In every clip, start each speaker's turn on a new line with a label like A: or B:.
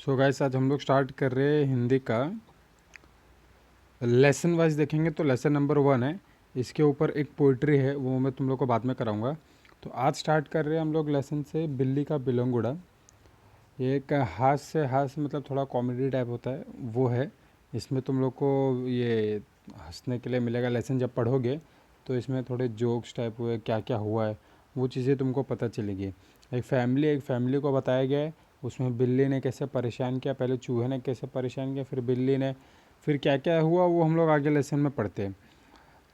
A: So guys आज हम लोग स्टार्ट कर रहे हैं हिंदी का लेसन वाइज देखेंगे। तो लेसन नंबर 1 है, इसके ऊपर एक पोइट्री है, वो मैं तुम लोग को बाद में कराऊंगा। तो आज स्टार्ट कर रहे हैं हम लोग लेसन से बिल्ली का बिलोंगुड़ा। ये एक हास्य मतलब थोड़ा कॉमेडी टाइप होता है, वो है। इसमें तुम लोग को ये हंसने के लिए मिलेगा। लेसन जब पढ़ोगे तो इसमें थोड़े जोक्स टाइप हुए, क्या क्या हुआ है वो चीज़ें तुमको पता चलेगी। एक फैमिली को बताया गया है, उसमें बिल्ली ने कैसे परेशान किया, पहले चूहे ने कैसे परेशान किया, फिर बिल्ली ने, फिर क्या क्या हुआ वो हम लोग आगे लेसन में पढ़ते हैं।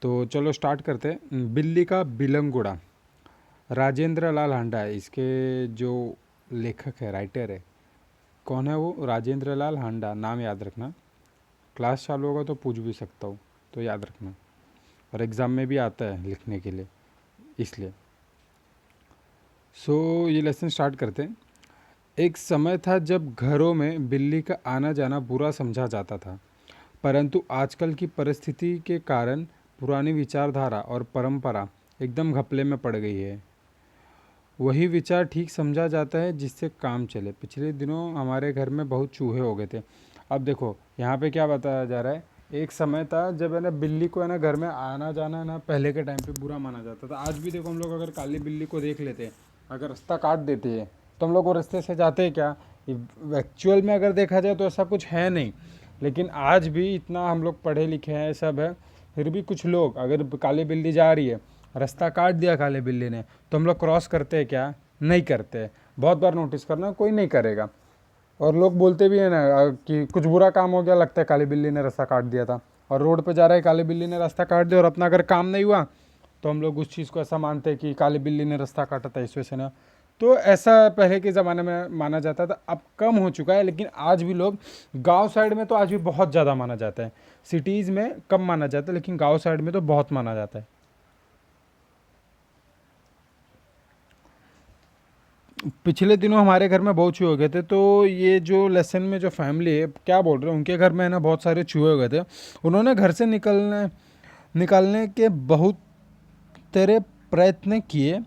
A: तो चलो स्टार्ट करते हैं। बिल्ली का बिलंगुड़ा, राजेंद्र लाल हांडा है इसके जो लेखक है, राइटर है। कौन है वो? राजेंद्र लाल हांडा, नाम याद रखना। क्लास चालू होगा तो पूछ भी सकता हूँ, तो याद रखना, और एग्ज़ाम में भी आता है लिखने के लिए, इसलिए। ये लेसन स्टार्ट करते हैं। एक समय था जब घरों में बिल्ली का आना जाना बुरा समझा जाता था, परंतु आजकल की परिस्थिति के कारण पुरानी विचारधारा और परंपरा एकदम घपले में पड़ गई है। वही विचार ठीक समझा जाता है जिससे काम चले। पिछले दिनों हमारे घर में बहुत चूहे हो गए थे। अब देखो यहाँ पे क्या बताया जा रहा है। एक समय था जब है ना बिल्ली को है ना घर में आना जाना ना पहले के टाइम पे बुरा माना जाता था। आज भी देखो हम लोग अगर काली बिल्ली को देख लेते हैं, अगर रास्ता काट देती है तो हम लोग वो रास्ते से जाते हैं क्या? एक्चुअल में अगर देखा जाए तो ऐसा कुछ है नहीं, लेकिन आज भी इतना हम लोग पढ़े लिखे हैं सब है, फिर भी कुछ लोग अगर काली बिल्ली जा रही है, रास्ता काट दिया काली बिल्ली ने, तो हम लोग क्रॉस करते हैं क्या? नहीं करते। बहुत बार नोटिस करना, कोई नहीं करेगा। और लोग बोलते भी है ना कि कुछ बुरा काम हो गया, लगता है काली बिल्ली ने रास्ता काट दिया था, और रोड पे जा रहा है काली बिल्ली ने रास्ता काट दिया और अपना अगर काम नहीं हुआ तो हम लोग उस चीज़ को ऐसा मानते हैं कि काली बिल्ली ने रास्ता काटा था इस वजह से ना। तो ऐसा पहले के ज़माने में माना जाता था, अब कम हो चुका है, लेकिन आज भी लोग गांव साइड में तो आज भी बहुत ज़्यादा माना जाता है। सिटीज़ में कम माना जाता है, लेकिन गांव साइड में तो बहुत माना जाता है। पिछले दिनों हमारे घर में बहुत चूहे हो गए थे। तो ये जो लेसन में जो फैमिली है क्या बोल रहे हैं, उनके घर में है ना बहुत सारे चूहे हो गए थे। उन्होंने घर से निकालने के बहुत तेरे प्रयत्न किए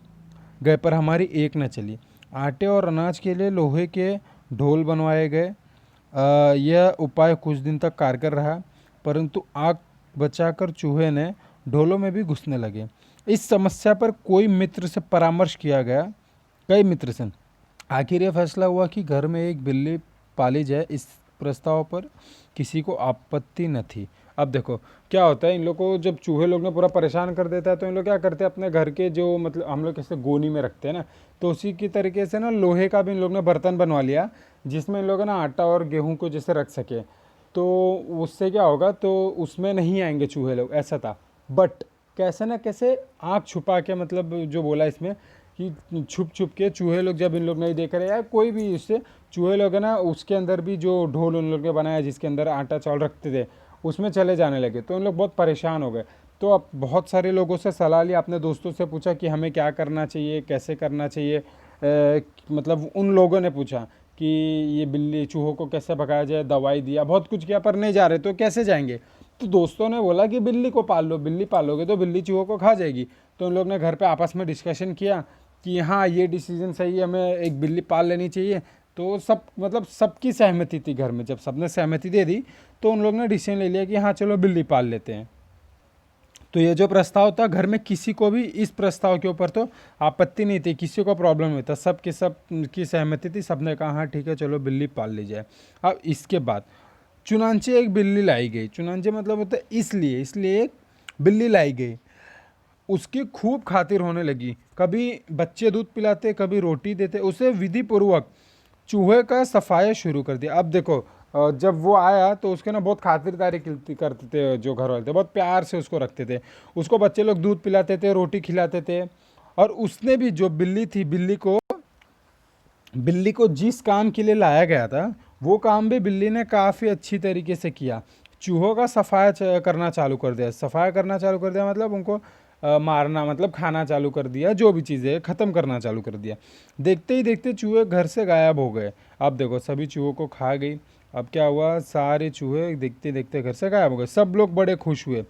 A: गए, पर हमारी एक न चली। आटे और अनाज के लिए लोहे के ढोल बनवाए गए। यह उपाय कुछ दिन तक कारगर रहा, परंतु आग बचाकर चूहे ने ढोलों में भी घुसने लगे। इस समस्या पर कोई मित्र से परामर्श किया गया, कई मित्र से। आखिर यह फैसला हुआ कि घर में एक बिल्ली पाली जाए। इस प्रस्ताव पर किसी को आपत्ति न थी। अब देखो क्या होता है, इन लोग को जब चूहे लोग ने पूरा परेशान कर देता है तो इन लोग क्या करते हैं, अपने घर के जो मतलब हम लोग कैसे गोनी में रखते हैं ना, तो उसी की तरीके से ना लोहे का भी इन लोग ने बर्तन बनवा लिया, जिसमें इन लोग ना आटा और गेहूँ को जैसे रख सके। तो उससे क्या होगा, तो उसमें नहीं आएंगे चूहे लोग, ऐसा था। बट कैसे ना कैसे आँख छुपा के, मतलब जो बोला इसमें कि छुप छुप के चूहे लोग, जब इन लोग नहीं देख रहे या कोई भी इससे, चूहे लोग है ना उसके अंदर भी जो ढोल उन लोग ने बनाया जिसके अंदर आटा चावल रखते थे उसमें चले जाने लगे। तो इन लोग बहुत परेशान हो गए। तो अब बहुत सारे लोगों से सलाह ली, अपने दोस्तों से पूछा कि हमें क्या करना चाहिए, कैसे करना चाहिए। मतलब उन लोगों ने पूछा कि ये बिल्ली चूहों को कैसे भगाया जाए, दवाई दिया, बहुत कुछ किया, पर नहीं जा रहे तो कैसे जाएंगे। तो दोस्तों ने बोला कि बिल्ली को पाल लो, बिल्ली पालोगे तो बिल्ली चूहों को खा जाएगी। तो उन लोग ने घर पे आपस में डिस्कशन किया कि हाँ ये डिसीजन सही है, हमें एक बिल्ली पाल लेनी चाहिए। तो सब मतलब सबकी सहमति थी घर में, जब सबने सहमति दे दी तो उन लोग ने डिसीजन ले लिया कि हाँ चलो बिल्ली पाल लेते हैं। तो ये जो प्रस्ताव था, घर में किसी को भी इस प्रस्ताव के ऊपर तो आपत्ति नहीं थी, किसी को प्रॉब्लम नहीं था, सब की सहमति थी, सबने कहा हाँ ठीक है चलो बिल्ली पाल ली जाए। अब इसके बाद चुनांचे एक बिल्ली लाई गई। चुनांचे मतलब होता है इसलिए एक बिल्ली लाई गई। उसकी खूब खातिर होने लगी, कभी बच्चे दूध पिलाते, कभी रोटी देते। उसे विधि पूर्वक चूहे का सफाया शुरू कर दिया। अब देखो जब वो आया तो उसके ना बहुत खातिरदारी करते थे, जो घर वाले थे बहुत प्यार से उसको रखते थे। उसको बच्चे लोग दूध पिलाते थे, रोटी खिलाते थे। और उसने भी, जो बिल्ली थी, बिल्ली को जिस काम के लिए लाया गया था वो काम भी बिल्ली ने काफ़ी अच्छी तरीके से किया। चूहों का सफाया करना चालू कर दिया। सफाया करना चालू कर दिया मतलब उनको मारना, मतलब खाना चालू कर दिया, जो भी चीज़ें ख़त्म करना चालू कर दिया। देखते ही देखते चूहे घर से गायब हो गए। अब देखो सभी चूहों को खा गई। अब क्या हुआ, सारे चूहे देखते देखते घर से गायब हो गए। सब लोग बड़े खुश हुए।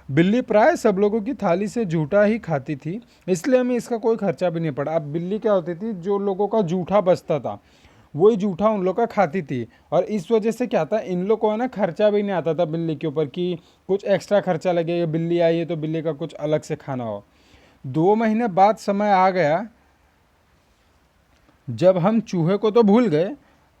A: बिल्ली प्राय सब लोगों की थाली से जूठा ही खाती थी, इसलिए हमें इसका कोई खर्चा भी नहीं पड़ा। अब बिल्ली क्या होती थी, जो लोगों का जूठा बचता था वही जूठा उन लोग का खाती थी। और इस वजह से क्या था, इन लोग को है ना खर्चा भी नहीं आता था बिल्ली के ऊपर कि कुछ एक्स्ट्रा खर्चा लगे, बिल्ली आई है तो बिल्ली का कुछ अलग से खाना हो। 2 महीने बाद समय आ गया जब हम चूहे को तो भूल गए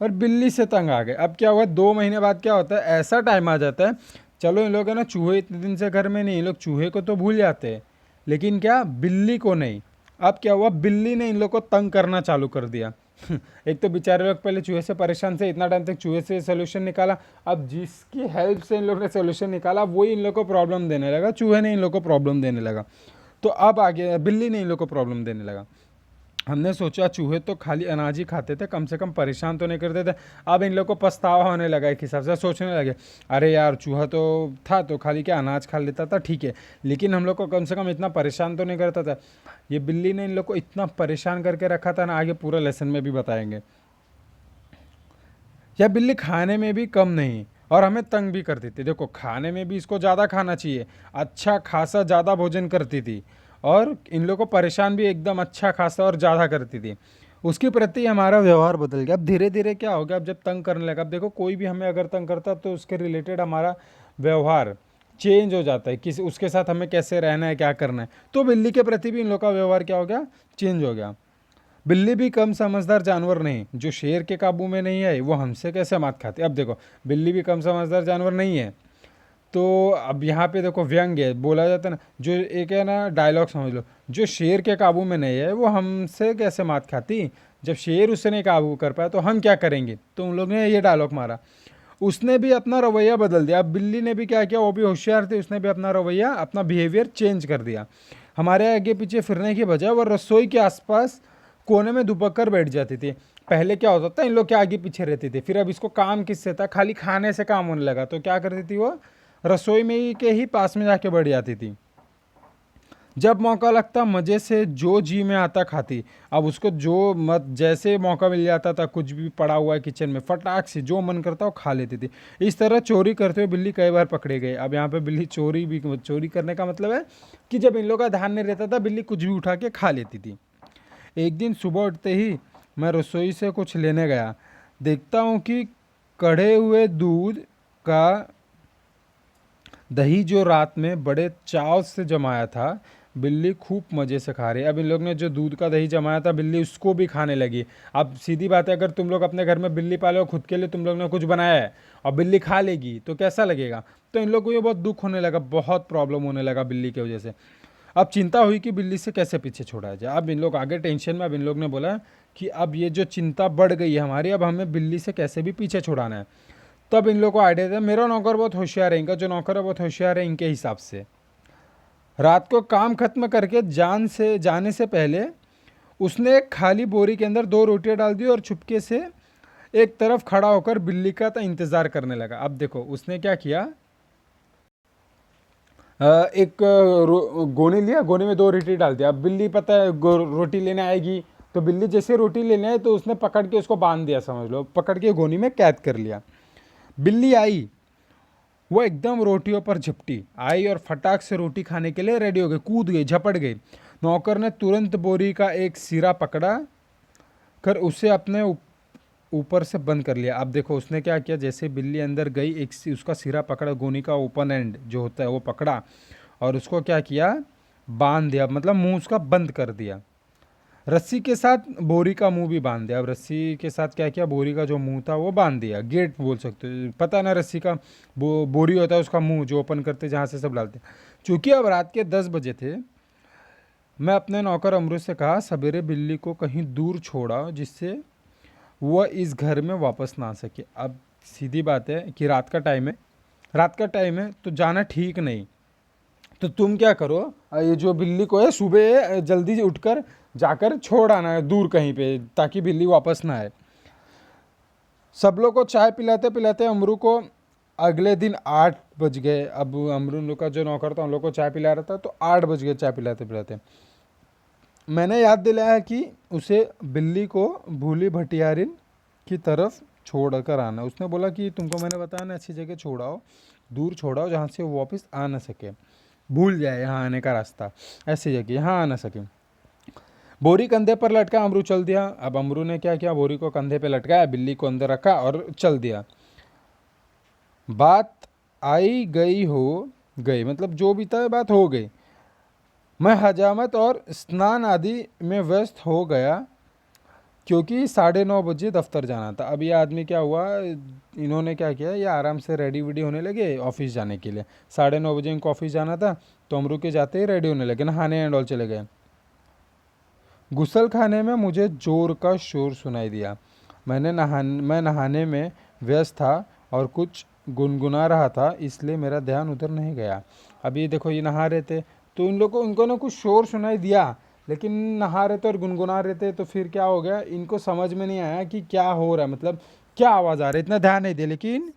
A: और बिल्ली से तंग आ गए। अब क्या हुआ, 2 महीने बाद क्या होता है, ऐसा टाइम आ जाता है, चलो इन लोग है ना चूहे इतने दिन से घर में नहीं, इन लोग चूहे को तो भूल जाते हैं, लेकिन क्या बिल्ली को नहीं। अब क्या हुआ, बिल्ली ने इन लोग को तंग करना चालू कर दिया। एक तो बेचारे लोग पहले चूहे से परेशान थे, इतना टाइम तक चूहे से सोल्यूशन निकाला, अब जिसकी हेल्प से इन लोग ने सोल्यूशन निकाला वही इन लोग को प्रॉब्लम देने लगा, चूहे ने इन लोग को प्रॉब्लम देने लगा। तो अब आगे बिल्ली ने इन लोग को प्रॉब्लम देने लगा। हमने सोचा चूहे तो खाली अनाज ही खाते थे, कम से कम परेशान तो नहीं करते थे। अब इन लोग को पछतावा होने लगा, एक हिसाब से सोचने लगे, अरे यार चूहा तो था तो खाली क्या अनाज खा लेता था, ठीक है, लेकिन हम लोग को कम से कम इतना परेशान तो नहीं करता था। ये बिल्ली ने इन लोग को इतना परेशान करके रखा था ना, आगे पूरा लेसन में भी बताएंगे। यह बिल्ली खाने में भी कम नहीं और हमें तंग भी करती थी। देखो खाने में भी इसको ज़्यादा खाना चाहिए, अच्छा खासा ज़्यादा भोजन करती थी, और इन लोगों को परेशान भी एकदम अच्छा खासा और ज़्यादा करती थी। उसके प्रति हमारा व्यवहार बदल गया। अब धीरे धीरे क्या हो गया, अब जब तंग करने लगा, अब देखो कोई भी हमें अगर तंग करता तो उसके रिलेटेड हमारा व्यवहार चेंज हो जाता है, किसी उसके साथ हमें कैसे रहना है, क्या करना है। तो बिल्ली के प्रति भी इन लोग का व्यवहार क्या हो गया, चेंज हो गया। बिल्ली भी कम समझदार जानवर नहीं, जो शेर के काबू में नहीं है वो हमसे कैसे मात खाती। अब देखो बिल्ली भी कम समझदार जानवर नहीं है, तो अब यहाँ पे देखो व्यंग है, बोला जाता है ना, जो एक है ना डायलॉग समझ लो, जो शेर के काबू में नहीं है वो हमसे कैसे मात खाती, जब शेर उससे नहीं काबू कर पाया तो हम क्या करेंगे। तो उन लोग ने ये डायलॉग मारा। उसने भी अपना रवैया बदल दिया। अब बिल्ली ने भी क्या किया, वो भी होशियार थी, उसने भी अपना रवैया अपना बिहेवियर चेंज कर दिया। हमारे आगे पीछे फिरने की बजाय वो रसोई के आसपास कोने में दुबक कर बैठ जाती थी। पहले क्या होता था, इन लोग के आगे पीछे रहती थी, फिर अब इसको काम किससे था, खाली खाने से काम होने लगा, तो क्या करती थी, वो रसोई में ही के ही पास में जाके बैठ जाती थी। जब मौका लगता मज़े से जो जी में आता खाती। अब उसको जो मत जैसे मौका मिल जाता था, कुछ भी पड़ा हुआ है किचन में, फटाक से जो मन करता वो खा लेती थी। इस तरह चोरी करते हुए बिल्ली कई बार पकड़े गए। अब यहाँ पे बिल्ली चोरी करने का मतलब है कि जब इन लोग का ध्यान नहीं रहता था, बिल्ली कुछ भी उठा के खा लेती थी। एक दिन सुबह उठते ही मैं रसोई से कुछ लेने गया, देखता हूँ कि कढ़े हुए दूध का दही जो रात में बड़े चाव से जमाया था, बिल्ली खूब मज़े से खा रही है। अब इन लोग ने जो दूध का दही जमाया था, बिल्ली उसको भी खाने लगी। अब सीधी बात है, अगर तुम लोग अपने घर में बिल्ली पाले हो, खुद के लिए तुम लोग ने कुछ बनाया है और बिल्ली खा लेगी तो कैसा लगेगा। तो इन लोग को ये बहुत दुख होने लगा, बहुत प्रॉब्लम होने लगा बिल्ली की वजह से। अब चिंता हुई कि बिल्ली से कैसे पीछे छोड़ा जाए। अब इन लोग आगे टेंशन में, अब इन लोग ने बोला कि अब ये जो चिंता बढ़ गई है हमारी, अब हमें बिल्ली से कैसे भी पीछे छुड़ाना है। तब इन लोग को आइडिया था, मेरा नौकर बहुत होशियार है, इनका जो नौकर है बहुत होशियार है, इनके हिसाब से रात को काम खत्म करके जाने से पहले उसने एक खाली बोरी के अंदर 2 रोटियां डाल दी और चुपके से एक तरफ खड़ा होकर बिल्ली का इंतजार करने लगा। अब देखो उसने क्या किया, एक गोनी लिया, गोनी में 2 रोटी डाल दिया। अब बिल्ली पता है रोटी लेने आएगी, तो बिल्ली जैसे रोटी लेने आए तो उसने पकड़ के उसको बांध दिया, समझ लो पकड़ के गोनी में कैद कर लिया। बिल्ली आई, वो एकदम रोटियों पर झपटी आई और फटाक से रोटी खाने के लिए रेडी हो गई, कूद गई, झपट गई। नौकर ने तुरंत बोरी का एक सिरा पकड़ा कर उसे अपने ऊपर से बंद कर लिया। अब देखो उसने क्या किया, जैसे बिल्ली अंदर गई, उसका सिरा पकड़ा, गोनी का ओपन एंड जो होता है वो पकड़ा और उसको क्या किया, बांध दिया, मतलब मुंह उसका बंद कर दिया। रस्सी के साथ बोरी का मुंह भी बांध दिया। अब रस्सी के साथ क्या किया, बोरी का जो मुंह था वो बांध दिया, गेट बोल सकते हो, पता ना रस्सी का बोरी होता है उसका मुंह जो ओपन करते जहाँ से सब डालते। चूँकि अब रात के 10 बजे थे, मैं अपने नौकर अमरुद से कहा सवेरे बिल्ली को कहीं दूर छोड़ा जिससे वह इस घर में वापस ना आ सके। अब सीधी बात है कि रात का टाइम है तो जाना ठीक नहीं। तो तुम क्या करो, ये जो बिल्ली को है सुबह जल्दी उठकर जाकर छोड़ आना है दूर कहीं पे, ताकि बिल्ली वापस ना आए। सब लोग को चाय पिलाते पिलाते अमरू को अगले दिन 8 बज गए। अब अमरू लोग का जो नौकर था उन लोग को चाय पिला रहा था, तो 8 बज गए चाय पिलाते पिलाते। मैंने याद दिलाया कि उसे बिल्ली को भूली भटियारिन की तरफ छोड़ कर आना। उसने बोला कि तुमको मैंने बताया ना, अच्छी जगह छोड़ाओ, दूर छोड़ाओ जहाँ से वो वापस आ ना सके, भूल जाए यहाँ आने का रास्ता, ऐसी जगह यहाँ आ ना सके। बोरी कंधे पर लटका, अमरू चल दिया। अब अमरू ने क्या किया, बोरी को कंधे पे लटकाया, बिल्ली को अंदर रखा और चल दिया। बात आई गई हो गई, मतलब जो भी था बात हो गई। मैं हजामत और स्नान आदि में व्यस्त हो गया क्योंकि 9:30 बजे दफ्तर जाना था। अब ये आदमी क्या हुआ, इन्होंने क्या किया, ये आराम से रेडी वेडी होने लगे ऑफिस जाने के लिए। 9:30 बजे इनको ऑफिस जाना था, तो अमरू के जाते ही रेडी होने लगे, नहाने एंड ऑल चले गए। गुसल खाने में मुझे जोर का शोर सुनाई दिया। मैं नहाने में व्यस्त था और कुछ गुनगुना रहा था, इसलिए मेरा ध्यान उधर नहीं गया। अभी देखो ये नहा रहे थे, तो इनको ना कुछ शोर सुनाई दिया, लेकिन नहा रहे थे और गुनगुना रहे थे, तो फिर क्या हो गया, इनको समझ में नहीं आया कि क्या हो रहा है, मतलब क्या आवाज़ आ रही है, इतना ध्यान नहीं दिया। लेकिन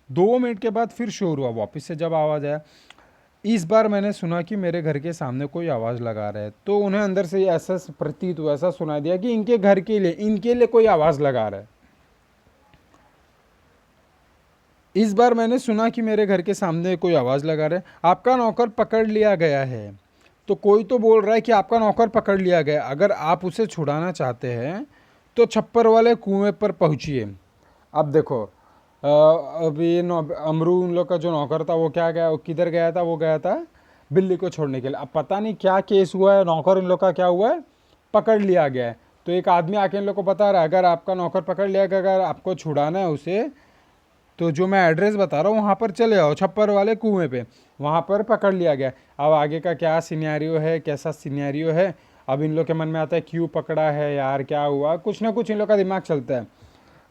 A: 2 मिनट के बाद फिर शोर हुआ वापस से, जब आवाज़ आया। इस बार मैंने सुना कि मेरे घर के सामने कोई आवाज़ लगा रहा है, तो उन्हें अंदर से ऐसा प्रतीत हुआ, ऐसा सुनाई दिया कि इनके लिए कोई आवाज़ लगा रहा है। इस बार मैंने सुना कि मेरे घर के सामने कोई आवाज़ लगा रहा है, आपका नौकर पकड़ लिया गया है। तो कोई तो बोल रहा है कि आपका नौकर पकड़ लिया गया, अगर आप उसे छुड़ाना चाहते हैं तो छप्पर वाले कुएं पर पहुंचिए। अब देखो, अब ये अमरू उन लोग का जो नौकर था वो क्या गया, वो किधर गया था, वो गया था बिल्ली को छोड़ने के लिए। अब पता नहीं क्या केस हुआ है, नौकर इन लोग का क्या हुआ है, पकड़ लिया गया है। तो एक आदमी आके इन लोग को बता रहा है, अगर आपका नौकर पकड़ लिया गया, अगर आपको छुड़ाना है उसे, तो जो मैं एड्रेस बता रहा हूँ वहाँ पर चले आओ, छप्पर वाले कुएं पे, वहाँ पर पकड़ लिया गया। अब आगे का क्या सिनेरियो है, कैसा सिनेरियो है, अब इन लोग के मन में आता है क्यों पकड़ा है यार, क्या हुआ, कुछ ना कुछ इन लोग का दिमाग चलता है।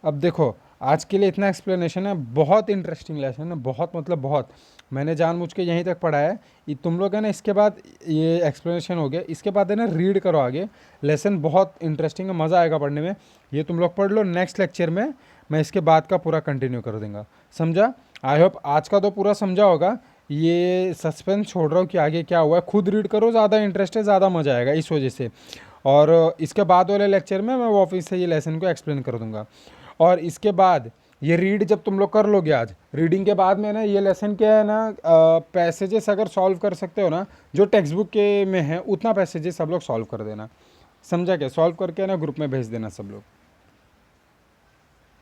A: अब देखो, आज के लिए इतना एक्सप्लेनेशन है, बहुत इंटरेस्टिंग लेसन है, बहुत मतलब बहुत, मैंने जानबूझ के यहीं तक पढ़ा है। ये तुम लोग है ना, इसके बाद ये एक्सप्लेनेशन हो गया, इसके बाद है ना रीड करो आगे, लेसन बहुत इंटरेस्टिंग है, मज़ा आएगा पढ़ने में। ये तुम लोग पढ़ लो, नेक्स्ट लेक्चर में मैं इसके बाद का पूरा कंटिन्यू कर दूँगा। समझा? आई होप आज का तो पूरा समझा होगा। ये सस्पेंस छोड़ रहा हूँ कि आगे क्या हुआ है, खुद रीड करो, ज़्यादा इंटरेस्ट है, ज़्यादा मज़ा आएगा इस वजह से। और इसके बाद वाले लेक्चर में मैं वो ऑफिस से ये लेसन को एक्सप्लेन कर दूँगा। और इसके बाद ये रीड जब तुम लोग कर लोगे, आज रीडिंग के बाद में ना ये लेसन क्या है ना, पैसेजेस अगर सॉल्व कर सकते हो ना, जो टेक्स्ट बुक के में है उतना पैसेजेस सब लोग सॉल्व कर देना। समझा क्या? सॉल्व करके ना ग्रुप में भेज देना सब लोग।